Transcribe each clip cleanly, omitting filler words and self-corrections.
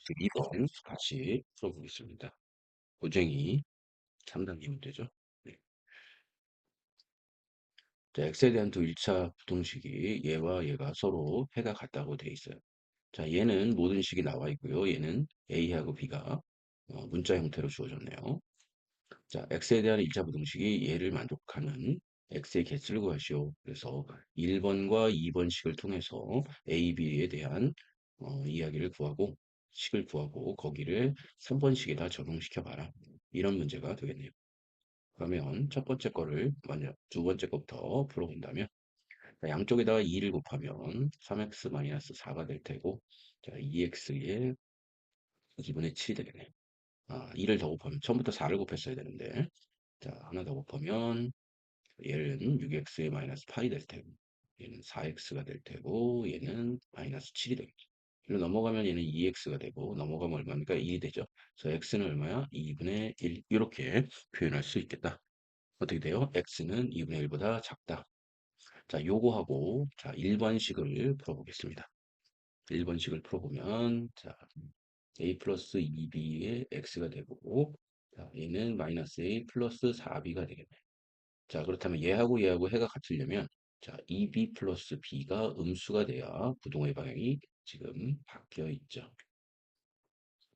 2번 같이 풀어보겠습니다. 고쟁이 3단계 문제죠. 네. 자, x에 대한 두 1차 부등식이 얘와 얘가 서로 해가 같다고 돼 있어요. 자, 얘는 모든 식이 나와 있고요. 얘는 a하고 b가 문자 형태로 주어졌네요. 자, x에 대한 1차 부등식이 얘를 만족하는 x의 개수를 구하시오. 그래서 1번과 2번식을 통해서 a, b에 대한 이야기를 구하고 식을 구하고 거기를 3번식에다 적용시켜 봐라. 이런 문제가 되겠네요. 그러면 첫 번째 거를 먼저 두 번째 거부터 풀어본다면 자, 양쪽에다가 2를 곱하면 3x-4가 될 테고 자, 2x에 2분의 7이 되겠네요. 2를 더 곱하면 처음부터 4를 곱했어야 되는데 자, 하나 더 곱하면 얘는 6x의 마이너스 8이 될 테고 얘는 4x가 될 테고 얘는 마이너스 7이 되겠죠. 이로 넘어가면 얘는 2x가 되고 넘어가면 얼마입니까? 1이 되죠. 그래서 x는 얼마야? 2분의 1 이렇게 표현할 수 있겠다. 어떻게 돼요? x는 2분의 1보다 작다. 자, 요거하고 자 1번식을 풀어보겠습니다. 1번식을 풀어보면 자 a 플러스 2b의 x가 되고 자 얘는 마이너스 a 플러스 4b가 되겠네. 자, 그렇다면 얘하고 해가 같으려면 자, 2b 플러스 b가 음수가 돼야 부동의 방향이 지금 바뀌어 있죠.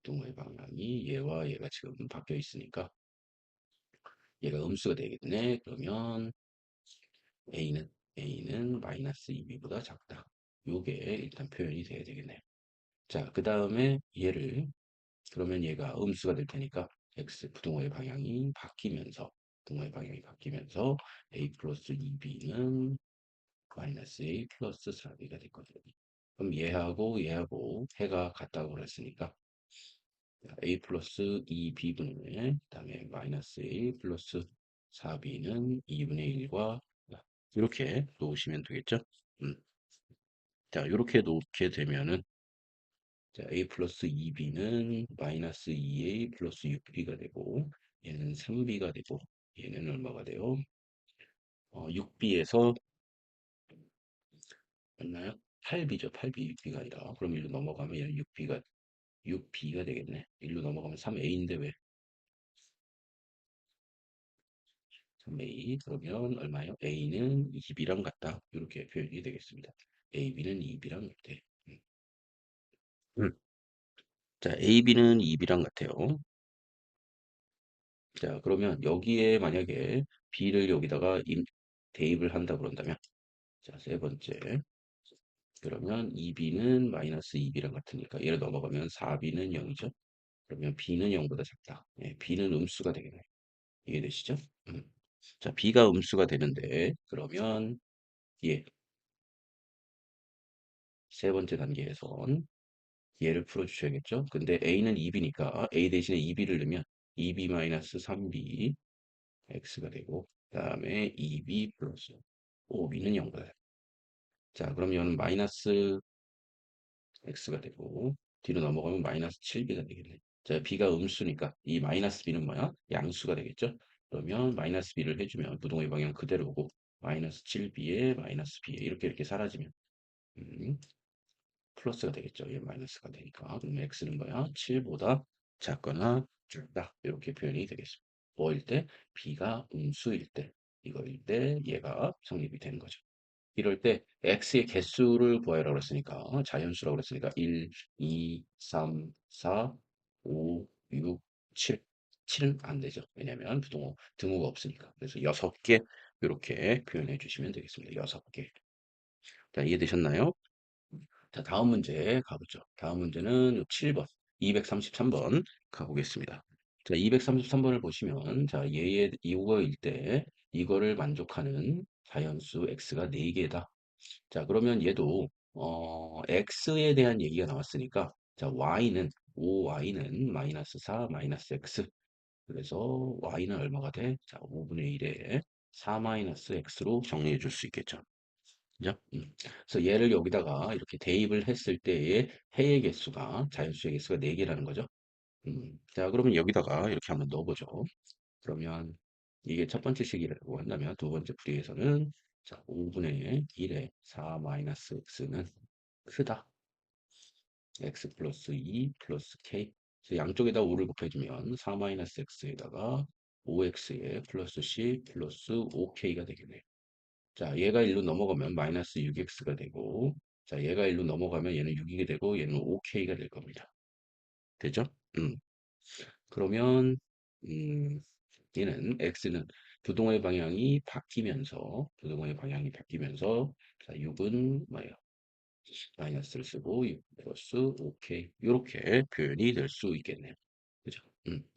부동의 방향이 얘와 얘가 지금 바뀌어 있으니까 얘가 음수가 되겠네. 그러면 a는 마이너스 2b보다 작다. 요게 일단 표현이 돼야 되겠네요. 자, 그 다음에 얘를 그러면 얘가 음수가 될 테니까 x 부동의 방향이 바뀌면서 부동의 방향이 바뀌면서 a 플러스 2b는 마이너스 a 플러스 4b가 됐거든요. 그럼 얘하고 해가 같다고 그랬으니까 a 플러스 2b분의 그 다음에 마이너스 a 플러스 4b는 2분의 1과 이렇게 놓으시면 되겠죠. 음. 자, 이렇게 놓게 되면은 자, a 플러스 2b는 마이너스 2a 플러스 6b가 되고 얘는 3b가 되고 얘는 얼마가 돼요? 6b에서 맞나요? 8b죠. 8b, 6b가 아니라. 그럼 일로 넘어가면 얘는 6b가 되겠네. 일로 넘어가면 3a인데 왜? 3a. 그러면 얼마예요? a는 20이랑 같다. 이렇게 표현이 되겠습니다. ab는 2b랑 같아. 음. 음. 자, ab는 2b랑 같아요. 자, 그러면 여기에 만약에 b를 여기다가 대입을 한다 그런다면 자, 세 번째. 그러면 2b는 마이너스 2b랑 같으니까 얘를 넘어가면 4b는 0이죠. 그러면 b는 0보다 작다. 예, b는 음수가 되겠네요. 이해되시죠? 음. 자, b가 음수가 되는데 그러면 예, 세 번째 단계에선 얘를 풀어주셔야겠죠? 근데 a는 2b니까 a 대신에 2b를 넣으면 2b-3b x가 되고 그 다음에 2b 플러스 5b는 0보다 자, 그럼 이거는 마이너스 x가 되고 뒤로 넘어가면 마이너스 7b가 되겠네. 자, b가 음수니까 이 마이너스 b는 뭐야? 양수가 되겠죠? 그러면 마이너스 b를 해주면 부동의 방향 그대로고 마이너스 7b에 마이너스 b에 이렇게 사라지면 음, 플러스가 되겠죠. 얘 마이너스가 되니까. 그럼 x는 뭐야? 7보다 작거나 작다. 이렇게 표현이 되겠습니다. 뭐일 때? b가 음수일 때. 이거일 때 얘가 성립이 되는 거죠. 이럴 때 x의 개수를 구하라고 그랬으니까 자연수라고 그랬으니까 1, 2, 3, 4, 5, 6, 7. 7은 안 되죠. 왜냐하면 부동호 등호가 없으니까. 그래서 6개 이렇게 표현해 주시면 되겠습니다. 6개. 자, 이해되셨나요? 자, 다음 문제 가보죠. 다음 문제는 7번, 233번 가보겠습니다. 자, 233번을 보시면, 자, 얘의 이거일 때, 이거를 만족하는 자연수 x가 4개다. 자, 그러면 얘도, x에 대한 얘기가 나왔으니까, 자, y는, 5y는 마이너스 4, 마이너스 x. 그래서 y는 얼마가 돼? 자, 5분의 1에 4 마이너스 x로 정리해 줄 수 있겠죠. 그죠? 그래서 얘를 여기다가 이렇게 대입을 했을 때의 해의 개수가 자연수의 개수가 4개라는 거죠. 자, 그러면 여기다가 이렇게 한번 넣어보죠. 그러면 이게 첫 번째 식이라고 한다면 두 번째 풀이에서는 자, 5분의 1에 4 마이너스 x는 크다. x 플러스 2 플러스 k. 그래서 양쪽에다 5를 곱해주면 4 마이너스 x에다가 5x에 플러스 c 플러스 5k가 되겠네요. 자, 얘가 1로 넘어가면 마이너스 6x가 되고, 자, 얘가 1로 넘어가면 얘는 6이 되고, 얘는 5k가 될 겁니다. 되죠? 음. 그러면, 음, 얘는 x는 부동의 방향이 바뀌면서, 부동의 방향이 바뀌면서, 자, 6은 뭐예요? 마이너스를 쓰고 6 플러스 오케이 이렇게 표현이 될 수 있겠네요. 그죠?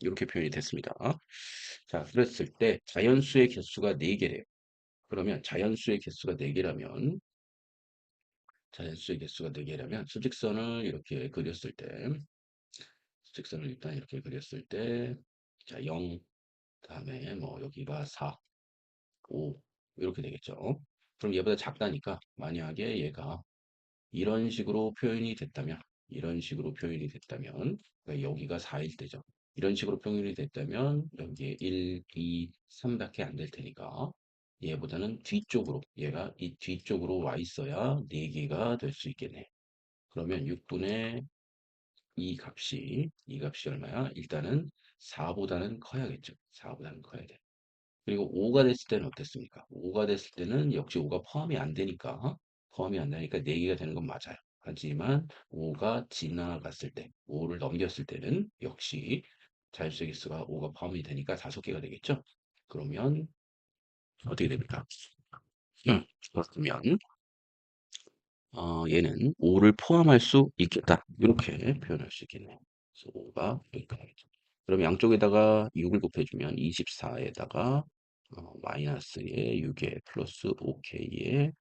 이렇게 표현이 됐습니다. 자, 그랬을 때 자연수의 개수가 4개래요. 그러면 자연수의 개수가 4개라면 자연수의 개수가 4개라면 수직선을 이렇게 그렸을 때 수직선을 일단 이렇게 그렸을 때 자, 0 그다음에 뭐 여기가 4, 5 이렇게 되겠죠. 그럼 얘보다 작다니까 만약에 얘가 이런 식으로 표현이 됐다면, 이런 식으로 표현이 됐다면, 그러니까 여기가 4일 때죠. 이런 식으로 표현이 됐다면, 여기에 1, 2, 3밖에 안 될 테니까, 얘보다는 뒤쪽으로, 얘가 이 뒤쪽으로 와 있어야 4개가 될 수 있겠네. 그러면 6분의 이 값이 얼마야? 일단은 4보다는 커야겠죠. 4보다는 커야 돼. 그리고 5가 됐을 때는 어땠습니까? 5가 됐을 때는 역시 5가 포함이 안 되니까 4개가 되는 건 맞아요. 하지만 5가 지나갔을 때, 5를 넘겼을 때는 역시 자율수 개수가 5가 포함이 되니까 5개가 되겠죠? 그러면 어떻게 됩니까? 그렇다면 얘는 5를 포함할 수 있겠다. 이렇게 표현할 수 있겠네요. 그래서 5가 여기까지. 그럼 양쪽에다가 6을 곱해주면 24에다가 마이너스에 6에 플러스 5k에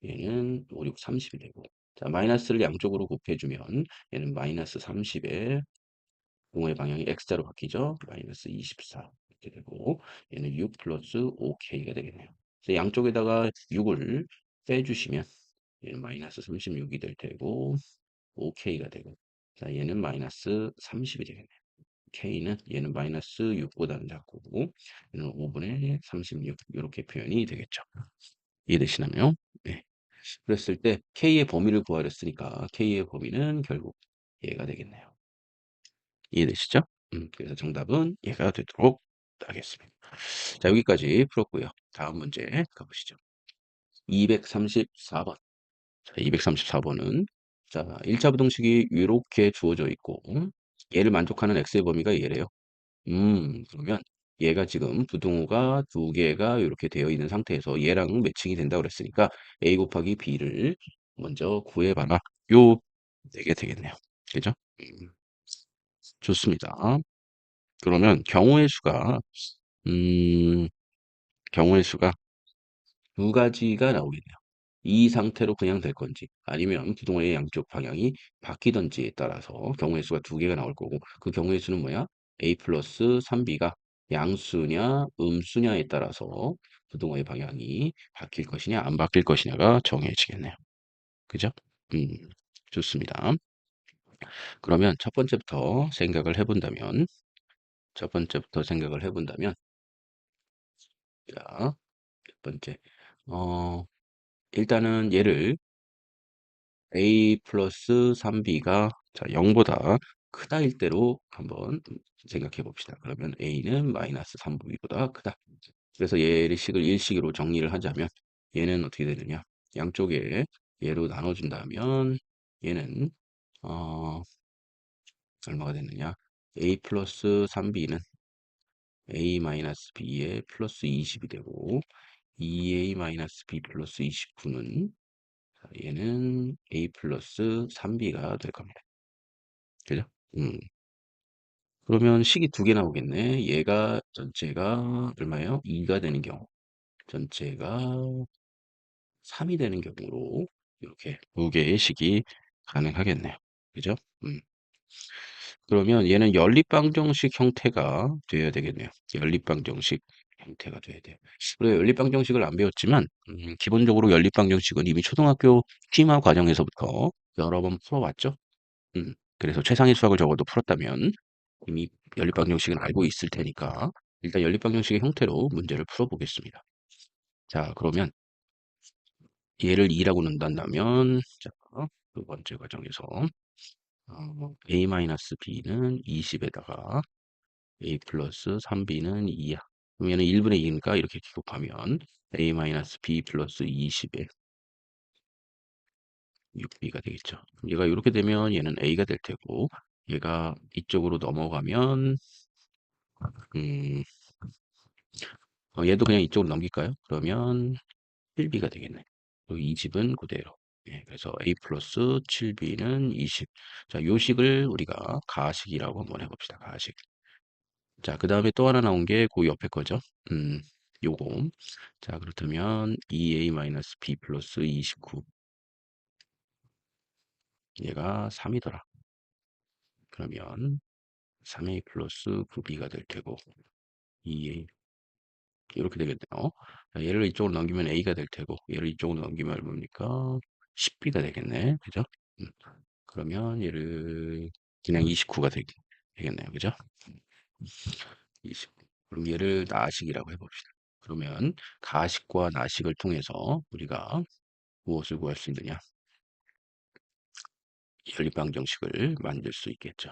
얘는 5, 6, 30이 되고 자 마이너스를 양쪽으로 곱해주면 얘는 마이너스 30에 공의 방향이 x자로 바뀌죠. 마이너스 24 이렇게 되고 얘는 6 플러스 5k가 되겠네요. 그래서 양쪽에다가 6을 빼주시면 얘는 마이너스 36이 될 테고 5k가 되고 자 얘는 마이너스 30이 되겠네요. k는 얘는 마이너스 6보다는 작고 얘는 5분의 36 이렇게 표현이 되겠죠. 이해되시나요? 네. 그랬을 때 k의 범위를 구하랬으니까 k의 범위는 결국 얘가 되겠네요. 이해되시죠? 그래서 정답은 얘가 되도록 하겠습니다. 자, 여기까지 풀었고요. 다음 문제 가보시죠. 234번. 자, 234번은 자, 1차 부등식이 이렇게 주어져 있고 얘를 만족하는 x의 범위가 얘래요. 그러면 얘가 지금 부등호가 두 개가 이렇게 되어 있는 상태에서 얘랑 매칭이 된다고 그랬으니까 a 곱하기 b를 먼저 구해봐라. 요, 되게 되겠네요. 그죠? 좋습니다. 그러면 음, 경우의 수가 두 가지가 나오겠네요. 이 상태로 그냥 될 건지 아니면 부동호의 양쪽 방향이 바뀌던지에 따라서 경우의 수가 두 개가 나올 거고 그 경우의 수는 뭐야? a 플러스 3b가 양수냐 음수냐에 따라서 부동호의 방향이 바뀔 것이냐 안 바뀔 것이냐가 정해지겠네요. 그죠? 음, 좋습니다. 그러면 첫 번째부터 생각을 해본다면 자, 첫 번째 어, 일단은 얘를 a 플러스 3b가 자, 0보다 크다일 대로 한번 생각해 봅시다. 그러면 a는 마이너스 3b보다 크다. 그래서 얘를 식을 일식으로 정리를 하자면 얘는 어떻게 되느냐? 양쪽에 얘로 나눠준다면 얘는 어, 얼마가 되느냐? a 플러스 3b는 a 마이너스 b에 플러스 20이 되고 2a 마이너스 b 플러스 29는 얘는 a 플러스 3b가 될 겁니다. 그죠? 음. 그러면 식이 두 개 나오겠네. 얘가 전체가 얼마예요? 2가 되는 경우. 전체가 3이 되는 경우로 이렇게 두 개의 식이 가능하겠네요. 그죠? 음. 그러면 얘는 연립방정식 형태가 되어야 되겠네요. 연립방정식 형태가 돼야 돼요. 그리고 연립방정식을 안 배웠지만 기본적으로 연립방정식은 이미 초등학교 심화 과정에서부터 여러 번 풀어왔죠. 그래서 최상위 수학을 적어도 풀었다면 이미 연립방정식은 알고 있을 테니까 일단 연립방정식의 형태로 문제를 풀어보겠습니다. 자, 그러면 얘를 2라고 넣는다면 자, 두 번째 과정에서 a-b는 20에다가 a 플러스 3b는 2야. 그럼 얘는 1분의 2니까 이렇게 곱하면 a-b 플러스 20에 6b가 되겠죠. 그럼 얘가 이렇게 되면 얘는 a가 될 테고 얘가 이쪽으로 넘어가면 음, 얘도 그냥 이쪽으로 넘길까요? 그러면 7b가 되겠네. 그리고 20은 그대로. 예, 그래서 a 플러스 7b는 20. 자, 요 식을 우리가 가식이라고 한번 해봅시다. 가식. 자, 그 다음에 또 하나 나온 게 그 옆에 거죠. 음, 요거. 자, 그렇다면 2a-b 플러스 29. 얘가 3이더라. 그러면 3a 플러스 9b가 될 테고 2a 이렇게 되겠네요. 자, 얘를 이쪽으로 넘기면 a가 될 테고 얘를 이쪽으로 넘기면 얼마입니까? 10b가 되겠네. 그죠? 음, 그러면 얘를 그냥 29가 되겠네요. 그죠? 29. 그럼 얘를 나식이라고 해봅시다. 그러면 가식과 나식을 통해서 우리가 무엇을 구할 수 있느냐? 연립방정식을 만들 수 있겠죠.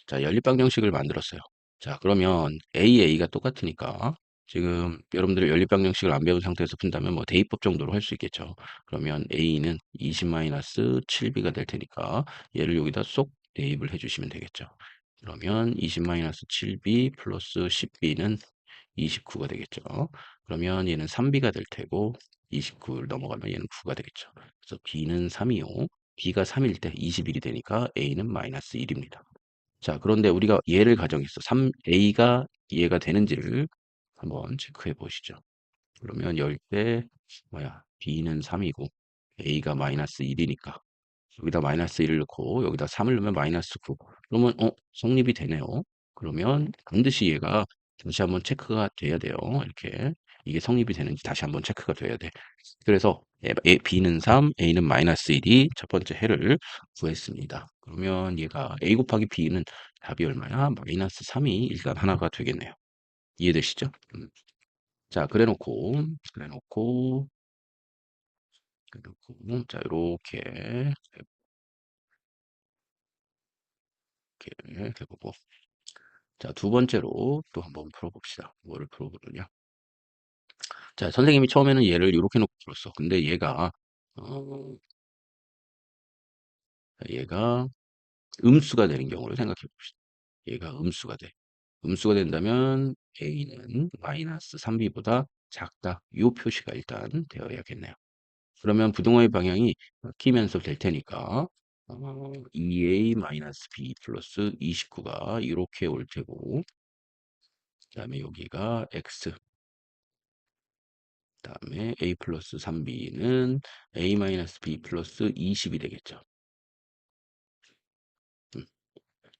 자, 연립방정식을 만들었어요. 자, 그러면 AA가 똑같으니까 지금 여러분들이 연립방정식을 안 배운 상태에서 푼다면 뭐 대입법 정도로 할 수 있겠죠. 그러면 A는 20-7B가 될 테니까 얘를 여기다 쏙 대입을 해주시면 되겠죠. 그러면 20-7B 플러스 10B는 29가 되겠죠. 그러면 얘는 3B가 될 테고 29를 넘어가면 얘는 9가 되겠죠. 그래서 B는 3이요. B가 3일 때 21이 되니까 A는 마이너스 1입니다. 자, 그런데 우리가 얘를 가정했어. 3A가 얘가 되는지를 한번 체크해 보시죠. 그러면 열 때 뭐야? B는 3이고 A가 마이너스 1이니까 여기다 마이너스 1을 넣고 여기다 3을 넣으면 마이너스 9. 그러면 성립이 되네요. 그러면 반드시 얘가 다시 한번 체크가 돼야 돼요. 이렇게 이게 성립이 되는지 다시 한번 체크가 돼야 돼. 그래서 B는 3, A는 마이너스 1이 첫 번째 해를 구했습니다. 그러면 얘가 A 곱하기 B는 답이 얼마야? 마이너스 3이 일단 하나가 되겠네요. 이해되시죠? 자, 그래놓고, 자, 이렇게 해보고. 자, 두 번째로 또 한번 풀어봅시다. 뭐를 풀어보느냐. 자, 선생님이 처음에는 얘를 이렇게 놓고 풀었어. 근데 어, 얘가 음수가 되는 경우를 생각해 봅시다. 얘가 음수가 돼. 음수가 된다면 A는 마이너스 3B보다 작다. 이 표시가 일단 되어야겠네요. 그러면 부동호의 방향이 바뀌면서 될 테니까 2A-B 플러스 29가 이렇게 올 테고 그 다음에 여기가 X 그 다음에 A 플러스 3B는 A-B 플러스 20이 되겠죠. 음,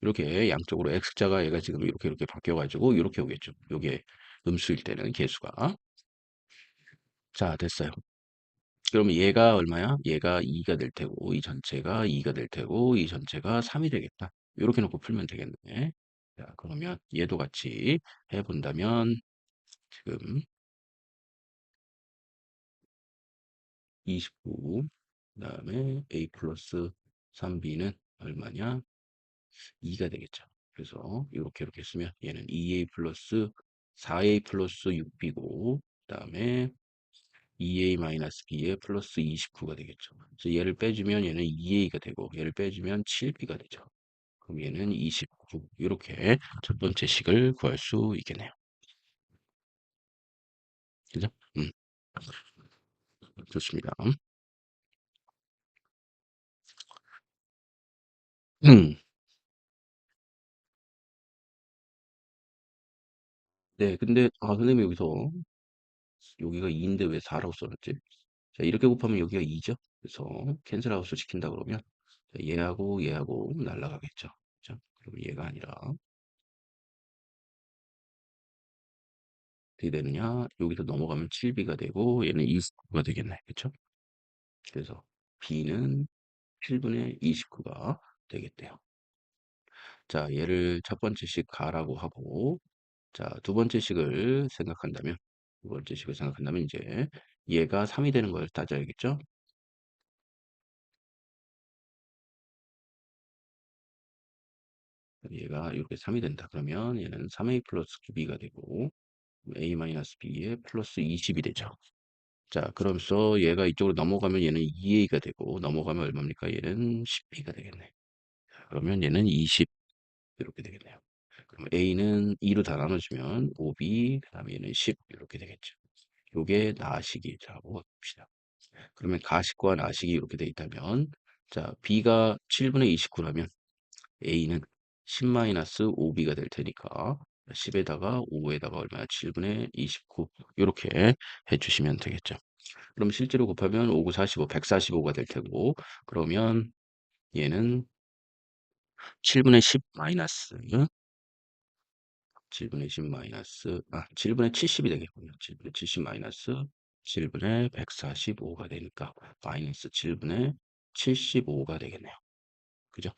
이렇게 양쪽으로 X자가 얘가 지금 이렇게 바뀌어가지고 이렇게 오겠죠. 요게 음수일 때는 개수가. 자, 됐어요. 그러면 얘가 얼마야? 얘가 2가 될 테고, 이 전체가 2가 될 테고, 이 전체가 3이 되겠다. 이렇게 놓고 풀면 되겠네. 자, 그러면 얘도 같이 해본다면, 지금 29, 그 다음에 A 플러스 3B는 얼마냐? 2가 되겠죠. 그래서 이렇게 쓰면 얘는 2A 플러스 4A 플러스 6B고, 그 다음에 2A-B에 플러스 29가 되겠죠. 그래서 얘를 빼주면 얘는 2A가 되고 얘를 빼주면 7B가 되죠. 그럼 얘는 29. 이렇게 첫 번째 식을 구할 수 있겠네요. 그죠? 음, 좋습니다. 음, 네, 근데 선생님 여기가 2인데 왜 4라고 써놨지? 자, 이렇게 곱하면 여기가 2죠? 그래서 캔슬아웃을 시킨다 그러면 자, 얘하고 날라가겠죠. 그죠? 그럼 얘가 아니라 어떻게 되느냐? 여기서 넘어가면 7B가 되고 얘는 29가 되겠네. 그쵸? 그래서 B는 7분의 29가 되겠대요. 자, 얘를 첫 번째 식 가라고 하고, 자, 두 번째 식을 생각한다면 이제 얘가 3이 되는 걸 따져야겠죠? 얘가 이렇게 3이 된다. 그러면 얘는 3a 플러스 9b가 되고 a 마이너스 b에 플러스 20이 되죠. 자, 그러면서 얘가 이쪽으로 넘어가면 얘는 2a가 되고 넘어가면 얼마입니까? 얘는 10b가 되겠네. 그러면 얘는 20 이렇게 되겠네요. 그럼 a는 2로 다 나눠주면 5b 그다음에 얘는 10 이렇게 되겠죠. 요게 나식이 자고 봅시다. 그러면 가식과 나식이 이렇게 돼 있다면 자 b가 7분의 29라면 a는 10-5b가 될 테니까 10에다가 5에다가 얼마야? 7분의 29 이렇게 해주시면 되겠죠. 그럼 실제로 곱하면 5, 9, 45, 145가 될 테고 그러면 얘는 7분의 10 마이너스 7분의 10 마이너스 7분의 70이 되겠군요. 7분의 70 마이너스 7분의 145가 되니까 마이너스 7분의 75가 되겠네요. 그죠?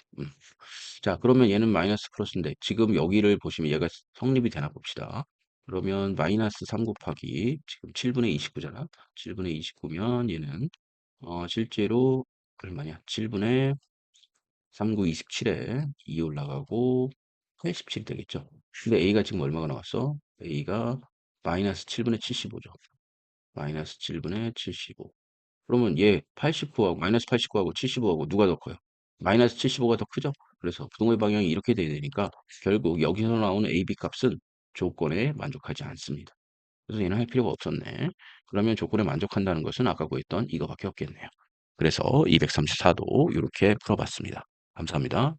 자, 그러면 얘는 마이너스 플러스인데 지금 여기를 보시면 얘가 성립이 되나 봅시다. 그러면 마이너스 3 곱하기 지금 7분의 29잖아. 7분의 29면 얘는 실제로 얼마냐? 7분의 39, 27에 2 올라가고 87 되겠죠. 근데 A가 지금 얼마가 나왔어? A가 마이너스 7분의 75죠. 마이너스 7분의 75. 그러면 얘 89하고 마이너스 89하고 75하고 누가 더 커요? 마이너스 75가 더 크죠? 그래서 부동의 방향이 이렇게 돼야 되니까 결국 여기서 나오는 AB 값은 조건에 만족하지 않습니다. 그래서 얘는 할 필요가 없었네. 그러면 조건에 만족한다는 것은 아까 구했던 이거밖에 없겠네요. 그래서 234도 이렇게 풀어봤습니다. 감사합니다.